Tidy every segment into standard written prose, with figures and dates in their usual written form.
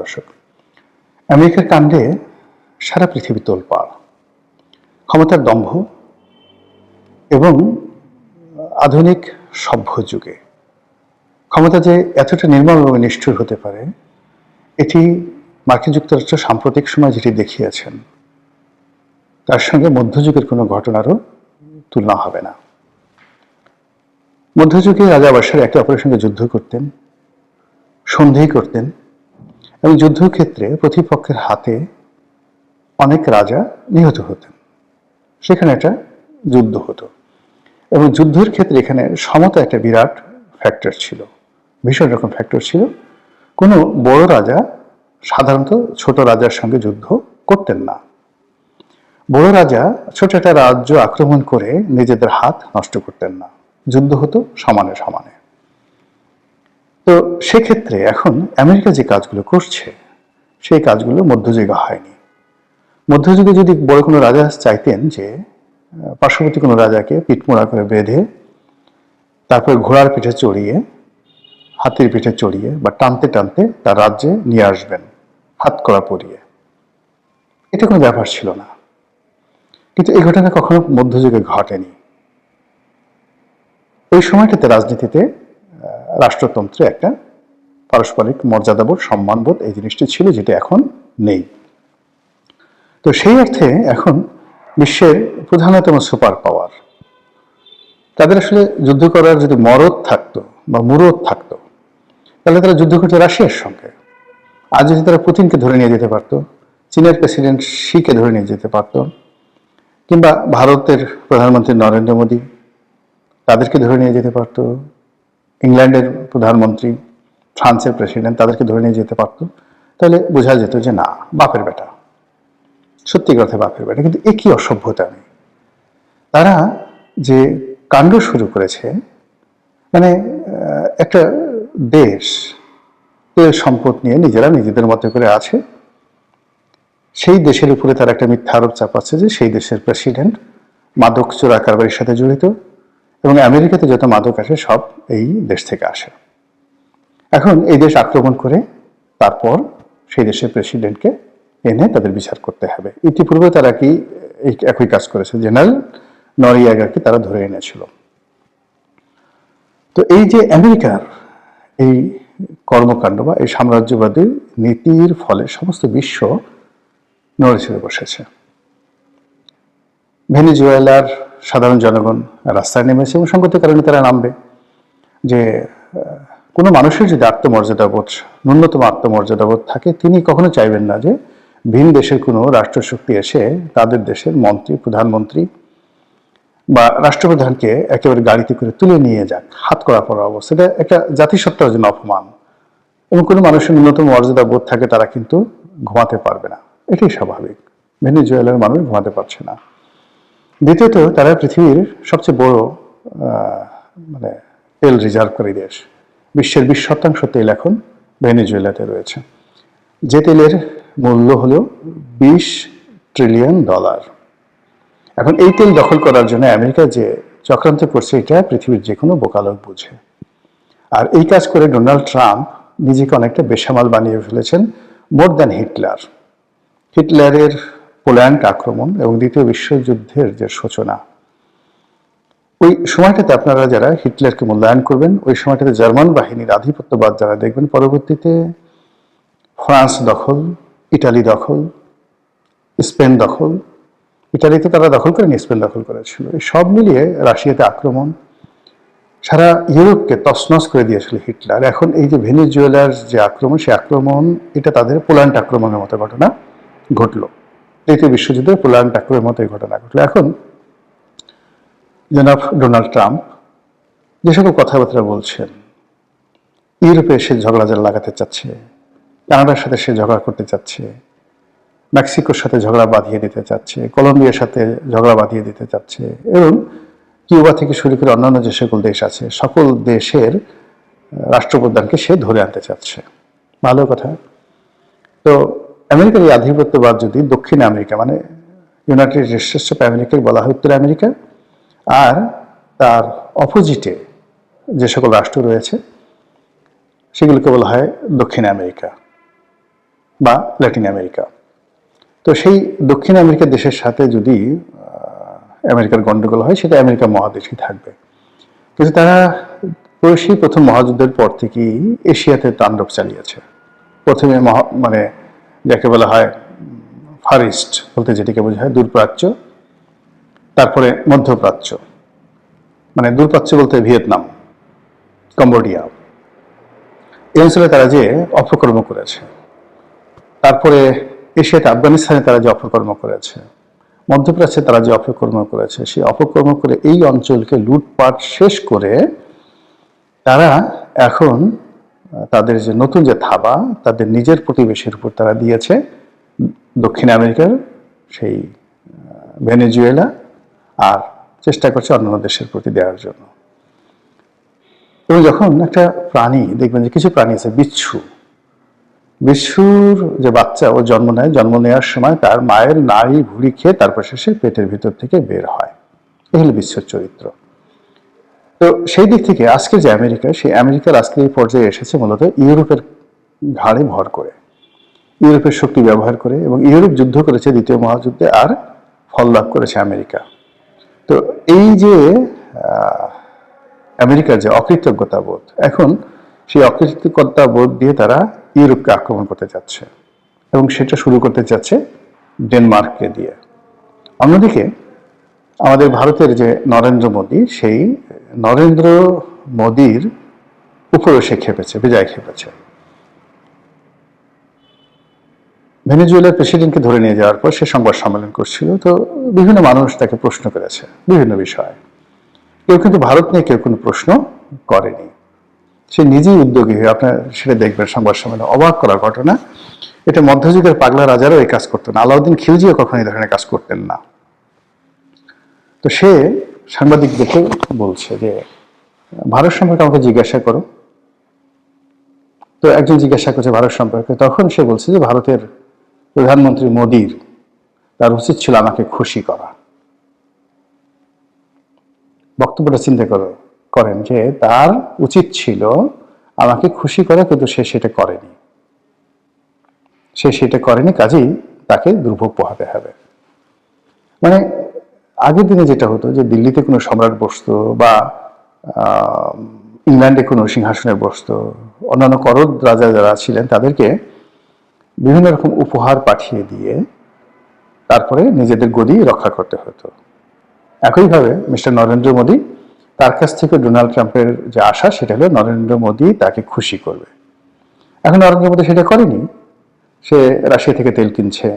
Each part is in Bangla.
দর্শক, আমেরিকার কাণ্ডে সারা পৃথিবী তোলপাড়। ক্ষমতার দম্ভ এবং আধুনিক সভ্য যুগে ক্ষমতা যে এতটা নির্মমভাবে নিষ্ঠুর হতে পারে, এটি মার্কিন যুক্তরাষ্ট্র সাম্প্রতিক সময় যেটি দেখিয়েছেন তার সঙ্গে মধ্যযুগের কোনো ঘটনারও তুলনা হবে না। মধ্যযুগে রাজা বাদশারা একে অপরের সঙ্গে যুদ্ধ করতেন, সন্ধি করতেন এবং যুদ্ধক্ষেত্রে প্রতিপক্ষের হাতে অনেক রাজা নিহত হতেন। সেখানে একটা যুদ্ধ হতো এবং যুদ্ধের ক্ষেত্রে এখানে সমতা একটা বিরাট ফ্যাক্টর ছিল, ভীষণ রকম ফ্যাক্টর ছিল। কোনো বড় রাজা সাধারণত ছোট রাজার সঙ্গে যুদ্ধ করতেন না। বড় রাজা ছোট একটা রাজ্য আক্রমণ করে নিজেদের হাত নষ্ট করতেন না, যুদ্ধ হতো সমানে সমানে। তো সেক্ষেত্রে এখন আমেরিকা যে কাজগুলো করছে সেই কাজগুলো মধ্যযুগে হয়নি। মধ্যযুগে যদি বড় কোনো রাজা চাইতেন যে পার্শ্ববর্তী কোনো রাজাকে পিঠমোড়া করে বেঁধে তারপরে ঘোড়ার পিঠে চড়িয়ে, হাতির পিঠে চড়িয়ে বা টানতে টানতে তার রাজ্যে নিয়ে আসবেন হাত কড়া পরিয়ে, এটা কোনো ব্যাপার ছিল না। কিন্তু এই ঘটনা কখনো মধ্যযুগে ঘটেনি। ওই সময়টাতে রাজনীতিতে রাষ্ট্রতন্ত্রে একটা পারস্পরিক মর্যাদাবোধ, সম্মানবোধ এই জিনিসটি ছিল, যেটা এখন নেই। তো সেই অর্থে এখন বিশ্বের প্রধানতম সুপার পাওয়ার, তাদের আসলে যুদ্ধ করার যদি মরদ থাকতো বা মুরদ থাকতো তাহলে তারা যুদ্ধ করতো রাশিয়ার সঙ্গে। আজ যদি তারা পুতিনকে ধরে নিয়ে যেতে পারতো, চীনের প্রেসিডেন্ট শিকে ধরে নিয়ে যেতে পারতো, কিংবা ভারতের প্রধানমন্ত্রী নরেন্দ্র মোদী তাদেরকে ধরে নিয়ে যেতে পারতো, ইংল্যান্ডের প্রধানমন্ত্রী, ফ্রান্সের প্রেসিডেন্ট তাদেরকে ধরে নিয়ে যেতে পারতো, তাহলে বোঝা যেত যে না, বাপের বেটা, সত্যি কথা বাপের বেটা। কিন্তু এ কি অসভ্যতা নেই। তারা যে কাণ্ড শুরু করেছে, মানে একটা দেশ তেল সম্পদ নিয়ে নিজেরা নিজেদের মতো করে আছে, সেই দেশের উপরে তারা একটা মিথ্যা আরোপ চাপাচ্ছে যে সেই দেশের প্রেসিডেন্ট মাদক চোরা কারবারির সাথে জড়িত এবং আমেরিকাতে যত মাদক আসে সব এই দেশ থেকে আসে। এখন এই দেশ আক্রমণ করে তারপর সেই দেশের প্রেসিডেন্টকে এনে তাদের বিচার করতে হবে। ইতিপূর্বে তারা কি একই কাজ করেছে, জেনারেল নরিয়াগাকে তারা ধরে এনেছিল। তো এই যে আমেরিকার এই কর্মকাণ্ড বা এই সাম্রাজ্যবাদী নীতির ফলে সমস্ত বিশ্ব নড়ে চড়ে বসেছে। ভেনেজুয়েলার সাধারণ জনগণ রাস্তায় নেমেছে এবং সঙ্গতের কারণে তারা নামবে। যে কোনো মানুষের যদি আত্মমর্যাদাবোধ, ন্যূনতম আত্মমর্যাদাবোধ থাকে, তিনি কখনো চাইবেন না যে ভিন দেশের কোনো রাষ্ট্রশক্তি এসে তাদের দেশের মন্ত্রী, প্রধানমন্ত্রী বা রাষ্ট্রপ্রধানকে একেবারে গাড়িতে করে তুলে নিয়ে যাক হাত করা পড়া অবস্থা। এটা একটা জাতিসত্তার জন্য অপমান। এবং কোনো মানুষের ন্যূনতম মর্যাদা বোধ থাকে তারা কিন্তু ঘুমাতে পারবে না, এটাই স্বাভাবিক। ভেনেজুয়েলার মানুষ ঘুমাতে পারছে না। দ্বিতীয়ত, তারা পৃথিবীর সবচেয়ে বড় মানে তেল রিজার্ভকারী দেশ। বিশ্বের 20% তেল এখন ভেনেজুয়েলাতে রয়েছে, যে তেলের মূল্য হলো $20 ট্রিলিয়ন। এখন এই তেল দখল করার জন্য আমেরিকা যে চক্রান্ত করছে, এটা পৃথিবীর যে কোনো বোকালোক বুঝে। আর এই কাজ করে ডোনাল্ড ট্রাম্প নিজেকে অনেকটা বেসামাল বানিয়ে ফেলেছেন, মোর দ্যান হিটলার। হিটলারের পোল্যান্ড আক্রমণ এবং দ্বিতীয় বিশ্বযুদ্ধের যে সূচনা, ওই সময়টাতে আপনারা যারা হিটলারকে মূল্যায়ন করবেন, ওই সময়টাতে জার্মান বাহিনীর আধিপত্যবাদ যারা দেখবেন, পরবর্তীতে ফ্রান্স দখল, ইটালি দখল, স্পেন দখল, ইটালিতে তারা দখল করেনি, স্পেন দখল করেছিল, এই সব মিলিয়ে রাশিয়াতে আক্রমণ, সারা ইউরোপকে তছনছ করে দিয়েছিল হিটলার। এখন এই যে ভেনেজুয়েলার যে আক্রমণ, সে আক্রমণ এটা তাদের পোল্যান্ড আক্রমণের মতো ঘটনা ঘটলো। দ্বিতীয় বিশ্বযুদ্ধে পোল্যান্ড আক্রমণের মতো এই ঘটনা ঘটলো। এখন জনাব ডোনাল্ড ট্রাম্প যে সকল কথাবার্তা বলছেন, ইউরোপে সে ঝগড়া লাগাতে চাচ্ছে, কানাডার সাথে সে ঝগড়া করতে চাচ্ছে, মেক্সিকোর সাথে ঝগড়া বাঁধিয়ে দিতে চাচ্ছে, কলম্বিয়ার সাথে ঝগড়া বাঁধিয়ে দিতে চাচ্ছে, এবং কিউবা থেকে শুরু করে অন্যান্য যে সকল দেশ আছে সকল দেশের রাষ্ট্রপ্রধানকে সে ধরে আনতে চাচ্ছে। ভালো কথা। তো আমেরিকার এই আধিপত্যবাদ যদি দক্ষিণ আমেরিকা, মানে ইউনাইটেড স্টেটস অফ আমেরিকাকে বলা হয় উত্তর আমেরিকা, আর তার অপোজিটে যে সকল রাষ্ট্র রয়েছে সেগুলোকে বলা হয় দক্ষিণ আমেরিকা। বা ল্যাটিন আমেরিকা। তো সেই দক্ষিণ আমেরিকার দেশের সাথে যদি আমেরিকার গন্ডগোল হয়, সেটা আমেরিকা মহাদেশই থাকবে। কিন্তু তারা সেই প্রথম মহাযুদ্ধের পর থেকেই এশিয়াতে তাণ্ডব চালিয়েছে। প্রথমে মানে যাকে বলা হয় ফার ইস্ট বলতে যেটিকে বোঝায় দূরপ্রাচ্য, তারপরে মধ্যপ্রাচ্য, মানে দূরপ্রাচ্য বলতে ভিয়েতনাম, কম্বোডিয়া, এই অঞ্চলে তারা যে অপকর্ম করেছে। তারপরে এশিয়াতে আফগানিস্তানে তারা যে অপকর্ম করেছে, মধ্যপ্রাচ্যে তারা যে অপকর্ম করেছে, সেই অপকর্ম করে এই অঞ্চলকে লুটপাট শেষ করে তারা এখন তাদের যে নতুন যে থাবা, তাদের নিজের প্রতিবেশীর উপর তারা দিয়েছে, দক্ষিণ আমেরিকার সেই ভেনেজুয়েলা, আর চেষ্টা করছে অন্যান্য দেশের প্রতি দেওয়ার জন্য। এবং যখন একটা প্রাণী দেখবেন যে কিছু প্রাণী আছে, বিচ্ছুর যে বাচ্চা ও জন্ম নেয়, জন্ম নেওয়ার সময় তার মায়ের নাড়ি ভুড়ি খেয়ে তারপর শেষে পেটের ভিতর থেকে বের হয়। এই হলো বিচ্ছুর চরিত্র। তো সেই দিক থেকে আজকের যে আমেরিকা, সেই আমেরিকার আজকের এই পর্যায়ে এসেছে মূলত ইউরোপের ঘাড়ে ভর করে, ইউরোপের শক্তি ব্যবহার করে, এবং ইউরোপ যুদ্ধ করেছে দ্বিতীয় মহাযুদ্ধে, আর ফল লাভ করেছে আমেরিকা। তো এই যে আমেরিকার যে অকৃতজ্ঞতা বোধ, এখন সেই অকৃতজ্ঞতা বোধ দিয়ে তারা ইউরোপকে আক্রমণ করতে যাচ্ছে, এবং সেটা শুরু করতে যাচ্ছে ডেনমার্ককে দিয়ে। অন্যদিকে আমাদের ভারতের যে নরেন্দ্র মোদী, সেই নরেন্দ্র মোদীর উপরে সে খেপেছে, বিজয় খেপেছে। ভেনেজুয়েলার প্রেসিডেন্টকে ধরে নিয়ে যাওয়ার পর সে সংবাদ সম্মেলন করছিল। তো বিভিন্ন মানুষ তাকে প্রশ্ন করেছে বিভিন্ন বিষয়ে। কেউ কিন্তু ভারত নিয়ে কেউ কোনো প্রশ্ন করেনি। সে নিজেই উদ্যোগী হয়ে, আপনার সেটা দেখবেন সংবাদ সম্মেলন, অবাক করার ঘটনা। এটা মধ্যযুগের পাগলা রাজারও এই কাজ করতেন, আলাউদ্দিন খিলজিও কখনো এই ধরনের কাজ করতেন না। তো সে সাংবাদিকদেরকে বলছে যে ভারত সম্পর্কে আমাকে জিজ্ঞাসা করো। তো একজন জিজ্ঞাসা করছে ভারত সম্পর্কে, তখন সে বলছে যে ভারতের প্রধানমন্ত্রী মোদীর, তার উচিত ছিল আমাকে খুশি করা। বক্তব্যটা চিন্তা করেন যে তার উচিত ছিল আমাকে খুশি করা, কিন্তু সে সেটা করেনি। সে সেটা করেনি, কাজেই তাকে দুর্ভোগ পোহাতে হবে। মানে আগের দিনে যেটা হতো যে দিল্লিতে কোনো সম্রাট বসতো, বা ইংল্যান্ডে কোনো সিংহাসনে বসতো, অন্যান্য করদ রাজা যারা ছিলেন তাদেরকে বিভিন্ন রকম উপহার পাঠিয়ে দিয়ে তারপরে নিজেদের গদি রক্ষা করতে হতো। একইভাবে মিস্টার নরেন্দ্র মোদী, তার কাছ থেকে ডোনাল্ড ট্রাম্পের যে আশা, সেটা হলো নরেন্দ্র মোদী তাকে খুশি করবে। এখন নরেন্দ্র মোদী সেটা করেনি। সে রাশিয়া থেকে তেল কিনছে,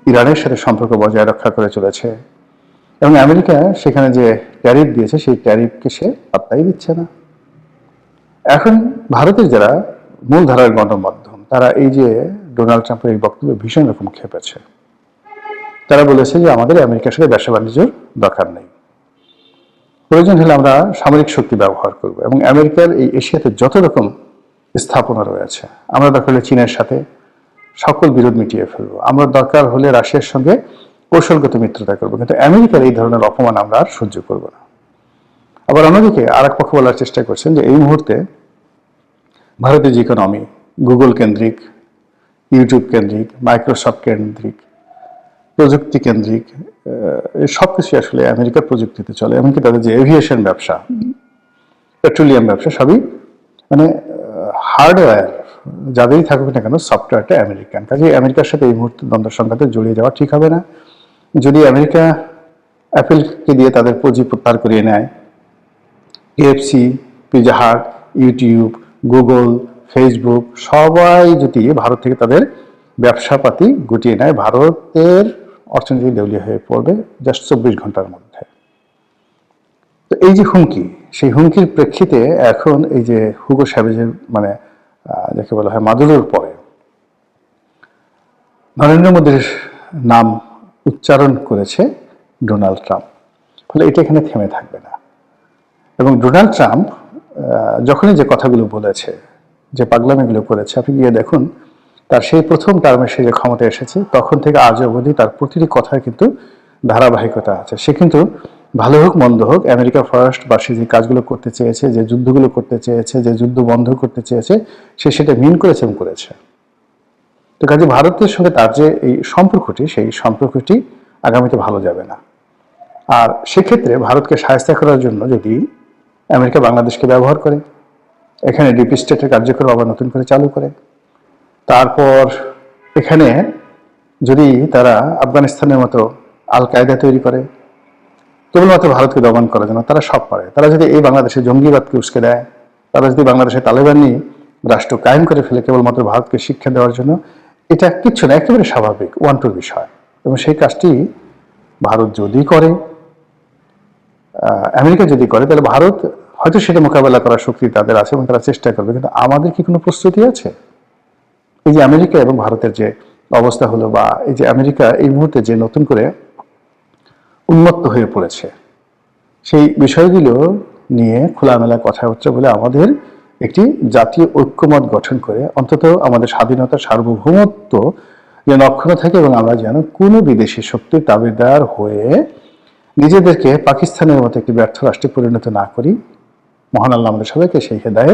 ইরানের সাথে সম্পর্ক বজায় রক্ষা করে চলেছে, এবং আমেরিকা সেখানে যে ট্যারিফ দিয়েছে, সেই ট্যারিফকে সে পাত্তাই দিচ্ছে না। এখন ভারতের যারা মূলধারার গণমাধ্যম, তারা এই যে ডোনাল্ড ট্রাম্পের এই বক্তব্যে ভীষণ রকম খেপেছে। তারা বলেছে যে আমাদের আমেরিকার সাথে ব্যবসা বাণিজ্যের দরকার নেই, প্রয়োজন হলে আমরা সামরিক শক্তি ব্যবহার করব, এবং আমেরিকার এই এশিয়াতে যত রকম স্থাপনা রয়েছে, আমরা দরকার হলে চীনের সাথে সকল বিরোধ মিটিয়ে ফেলবো, আমরা দরকার হলে রাশিয়ার সঙ্গে কৌশলগত মিত্রতা করবো, কিন্তু আমেরিকার এই ধরনের অপমান আমরা আর সহ্য করব না। আবার অন্যদিকে আর এক পক্ষ বলার চেষ্টা করছেন যে এই মুহূর্তে ভারতের যে ইকোনমি গুগল কেন্দ্রিক, ইউটিউব কেন্দ্রিক, মাইক্রোসফট কেন্দ্রিক, প্রযুক্তি কেন্দ্রিক, সবকিছু আসলে আমেরিকার প্রযুক্তিতে চলে। এমনকি তাদের যে এভিয়েশন ব্যবসা, পেট্রোলিয়াম ব্যবসা, সবই মানে হার্ডওয়্যার যাদেরই থাকুক না কেন, সফটওয়্যারটা আমেরিকান। কাজে আমেরিকার সাথে এই মুহূর্তে দ্বন্দ্ব সংঘাতে জড়িয়ে যাওয়া ঠিক হবে না। যদি আমেরিকা অ্যাপেলকে দিয়ে তাদের পুঁজি প্রত্যাহার করিয়ে নেয়, KFC, Pizza Hut, YouTube, Google, Facebook সবাই যদি ভারত থেকে তাদের ব্যবসাপাতি গুটিয়ে নেয়, ভারতের অর্থনীতি দেউলিয়া হয়ে পড়বে জাস্ট 24 ঘন্টার মধ্যে। তো এই যে হুমকি, সেই হুমকির প্রেক্ষিতে এখন এই যে হুগো স্যাভেজের, মানে যাকে বলা হয় মাদুরোর পরে নরেন্দ্র মোদীর নাম উচ্চারণ করেছে ডোনাল্ড ট্রাম্প। ফলে এটা এখানে থেমে থাকবে না। এবং ডোনাল্ড ট্রাম্প যখনই যে কথাগুলো বলেছে, যে পাগলামিগুলো করেছে, আপনি গিয়ে দেখুন তার সেই প্রথম টার্মে সে যে ক্ষমতা এসেছে তখন থেকে আজ অবধি তার প্রতিটি কথার কিন্তু ধারাবাহিকতা আছে। সে কিন্তু ভালো হোক মন্দ হোক, আমেরিকা ফার্স্ট বা সে যে কাজগুলো করতে চেয়েছে, যে যুদ্ধগুলো করতে চেয়েছে, যে যুদ্ধ বন্ধ করতে চেয়েছে, সে সেটা মিন করেছে এবং করেছে। তো তো কাজে ভারতের সঙ্গে তার যে এই সম্পর্কটি, সেই সম্পর্কটি আগামীতে ভালো যাবে না। আর সেক্ষেত্রে ভারতকে সাহায্য করার জন্য যদি আমেরিকা বাংলাদেশকে ব্যবহার করে, এখানে ডিপ স্টেটের কার্যক্রম আবার নতুন করে চালু করে, তারপর এখানে যদি তারা আফগানিস্তানের মতো আল কায়দা তৈরি করে কেবলমাত্র ভারতকে দমন করার জন্য, তারা সব পারে। তারা যদি এই বাংলাদেশে জঙ্গিবাদকে উস্কে দেয়, তারা যদি বাংলাদেশে তালেবানি রাষ্ট্র কায়েম করে ফেলে কেবলমাত্র ভারতকে শিক্ষা দেওয়ার জন্য, এটা কিচ্ছু না, একেবারে স্বাভাবিক ওয়ান্টুর বিষয়। এবং সেই কাজটি ভারত যদি করে, আমেরিকা যদি করে, তাহলে ভারত হয়তো সেটা মোকাবেলা করার শক্তি তাদের আছে এবং তারা চেষ্টা করবে। কিন্তু আমাদের কি কোনো প্রস্তুতি আছে? এই যে আমেরিকা এবং ভারতের যে অবস্থা হলো, বা এই যে আমেরিকা এই মুহূর্তে যে নতুন করে উন্মত্ত হয়ে পড়েছে, সেই বিষয়গুলো নিয়ে খোলামেলা কথাবার্তা বলে আমাদের একটি জাতীয় ঐক্যমত গঠন করে অন্তত আমাদের স্বাধীনতা, সার্বভৌমত্ব যেন অক্ষুণ্ণ থাকে এবং আমরা যেন কোনো বিদেশি শক্তির দাবিদার হয়ে নিজেদেরকে পাকিস্তানের মতো একটি ব্যর্থ রাষ্ট্রে পরিণত না করি। মহান আল্লাহ আমাদের সবাইকে সেই হেদায়েত